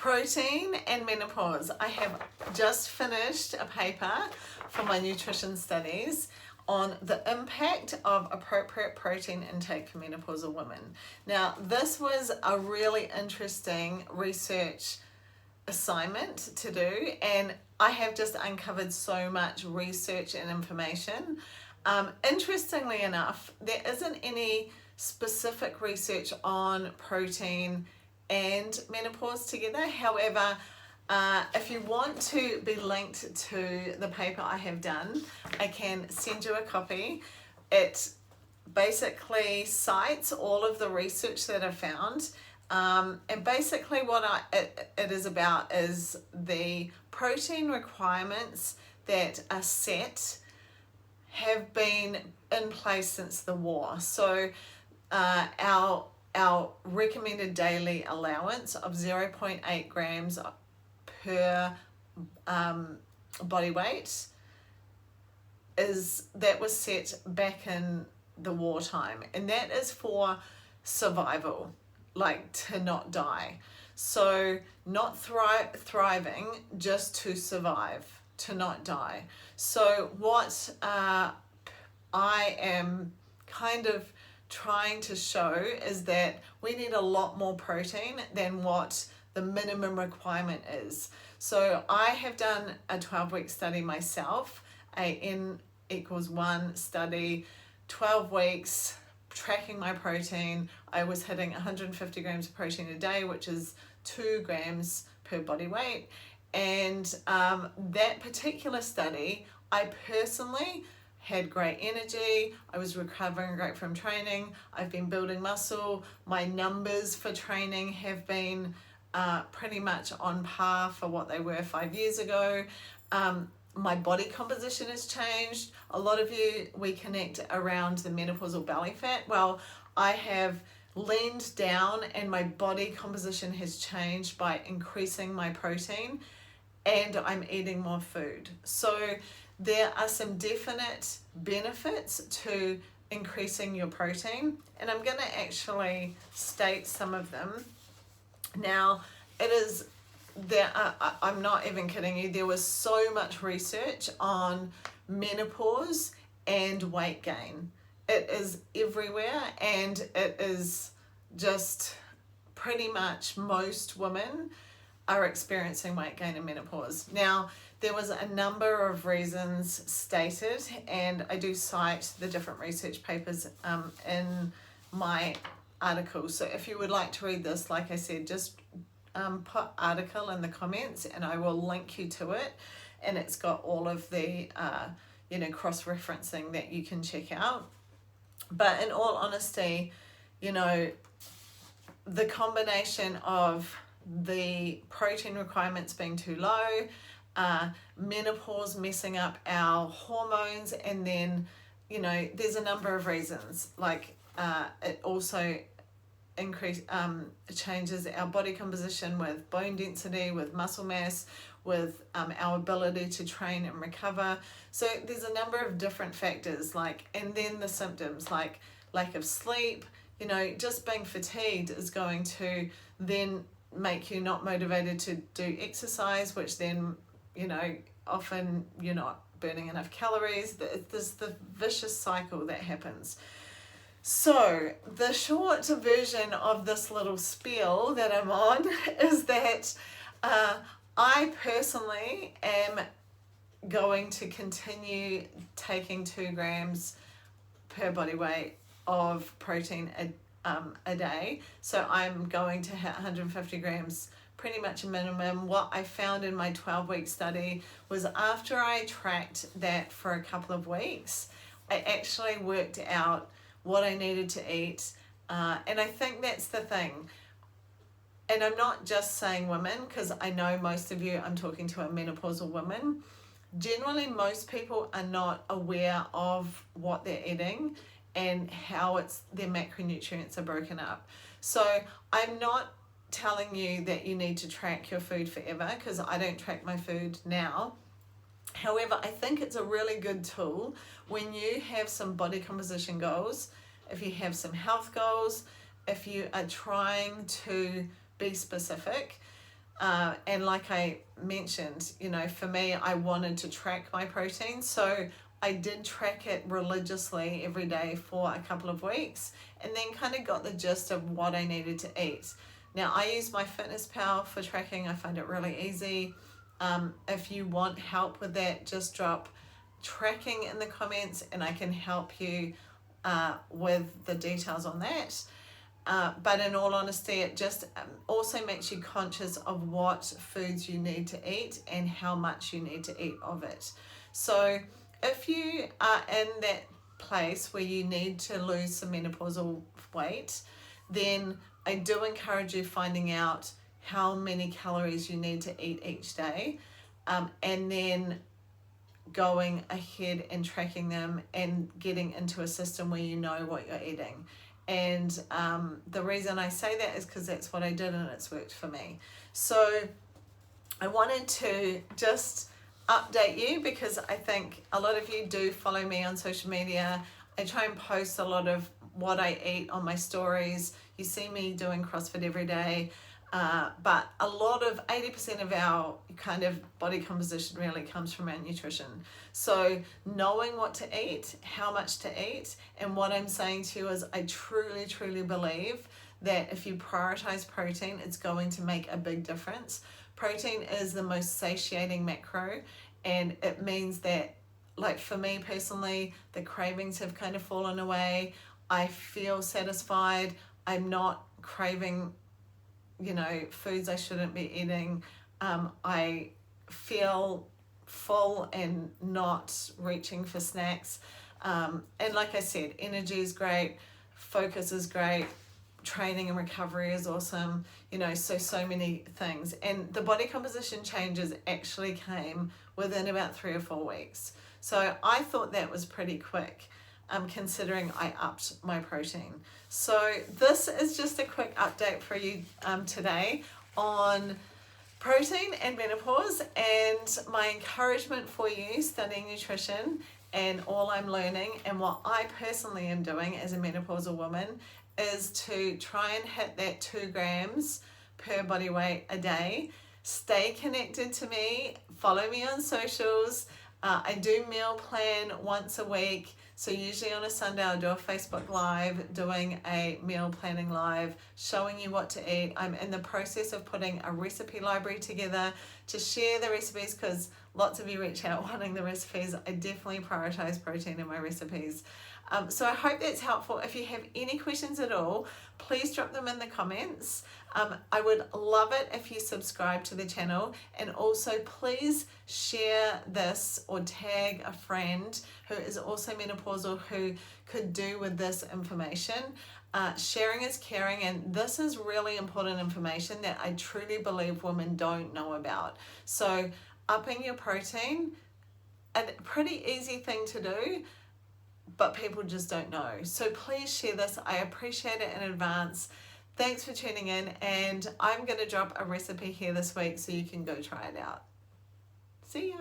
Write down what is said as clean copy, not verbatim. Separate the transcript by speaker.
Speaker 1: Protein and menopause. I have just finished a paper for my nutrition studies on the impact of appropriate protein intake for menopausal women. Now, this was a really interesting research assignment to do, and I have just uncovered so much research and information. Interestingly enough, there isn't any specific research on protein and menopause together. However, if you want to be linked to the paper I have done, I can send you a copy. It basically cites all of the research that I found. And basically what it is about is the protein requirements that are set have been in place since the war. So our recommended daily allowance of 0.8 grams per body weight was set back in the wartime, and that is for survival, like to not die. So not thriving, just to survive, to not die. So what I am kind of trying to show is that we need a lot more protein than what the minimum requirement is. So I have done a 12-week study myself, a N=1 study, 12 weeks, tracking my protein. I was hitting 150 grams of protein a day, which is 2 grams per body weight. And that particular study, I personally had great energy. I was recovering great from training. I've been building muscle. My numbers for training have been pretty much on par for what they were 5 years ago. My body composition has changed. A lot of you, we connect around the menopausal belly fat. Well, I have leaned down and my body composition has changed by increasing my protein, and I'm eating more food. So there are some definite benefits to increasing your protein, and I'm going to actually state some of them. Now, I'm not even kidding you, there was so much research on menopause and weight gain. It is everywhere, and it is just pretty much most women are experiencing weight gain and menopause. Now, there was a number of reasons stated, and I do cite the different research papers in my article. So if you would like to read this, like I said, just put article in the comments and I will link you to it. And it's got all of the cross-referencing that you can check out. But in all honesty, the combination of the protein requirements being too low, menopause messing up our hormones, and then there's a number of reasons, like it also changes our body composition with bone density, with muscle mass, with our ability to train and recover. So there's a number of different factors, and then the symptoms like lack of sleep, just being fatigued is going to then make you not motivated to do exercise, which then, often you're not burning enough calories. There's the vicious cycle that happens. So the short version of this little spiel that I'm on is that I personally am going to continue taking 2 grams per body weight of protein a day. So I'm going to hit 150 grams, pretty much a minimum. What I found in my 12-week study was after I tracked that for a couple of weeks, I actually worked out what I needed to eat. And I think that's the thing. And I'm not just saying women, because I know most of you I'm talking to are menopausal women. Generally, most people are not aware of what they're eating and how their macronutrients are broken up. So I'm not telling you that you need to track your food forever, because I don't track my food now. However, I think it's a really good tool when you have some body composition goals, if you have some health goals, if you are trying to be specific. And like I mentioned, you know, for me, I wanted to track my protein. So I did track it religiously every day for a couple of weeks, and then kind of got the gist of what I needed to eat. Now, I use my Fitness Pal for tracking. I find it really easy. If you want help with that, just drop tracking in the comments and I can help you with the details on that. But in all honesty, it just also makes you conscious of what foods you need to eat and how much you need to eat of it. So if you are in that place where you need to lose some menopausal weight, then I do encourage you finding out how many calories you need to eat each day, and then going ahead and tracking them and getting into a system where you know what you're eating. And the reason I say that is because that's what I did and it's worked for me. So I wanted to just update you because I think a lot of you do follow me on social media. I try and post a lot of what I eat on my stories. You see me doing CrossFit every day. But a lot of 80% of our kind of body composition really comes from our nutrition. So knowing what to eat, how much to eat, and what I'm saying to you is I truly, truly believe that if you prioritize protein, it's going to make a big difference. Protein is the most satiating macro, and it means that, like for me personally, the cravings have kind of fallen away. I feel satisfied. I'm not craving, you know, foods I shouldn't be eating. I feel full and not reaching for snacks. And like I said, energy is great, focus is great, training and recovery is awesome, you know, so many things. And the body composition changes actually came within about 3 or 4 weeks. So I thought that was pretty quick, considering I upped my protein. So this is just a quick update for you today on protein and menopause, and my encouragement for you studying nutrition and all I'm learning and what I personally am doing as a menopausal woman is to try and hit that 2 grams per body weight a day. Stay connected to me, follow me on socials. I do meal plan once a week. So usually on a Sunday I'll do a Facebook Live doing a meal planning live, showing you what to eat. I'm in the process of putting a recipe library together to share the recipes because lots of you reach out wanting the recipes. I definitely prioritize protein in my recipes. So I hope that's helpful. If you have any questions at all, please drop them in the comments. I would love it if you subscribe to the channel, and also please share this or tag a friend who is also menopausal who could do with this information. Sharing is caring, and this is really important information that I truly believe women don't know about. So upping your protein, a pretty easy thing to do, but people just don't know. So please share this. I appreciate it in advance. Thanks for tuning in, and I'm going to drop a recipe here this week so you can go try it out. See ya.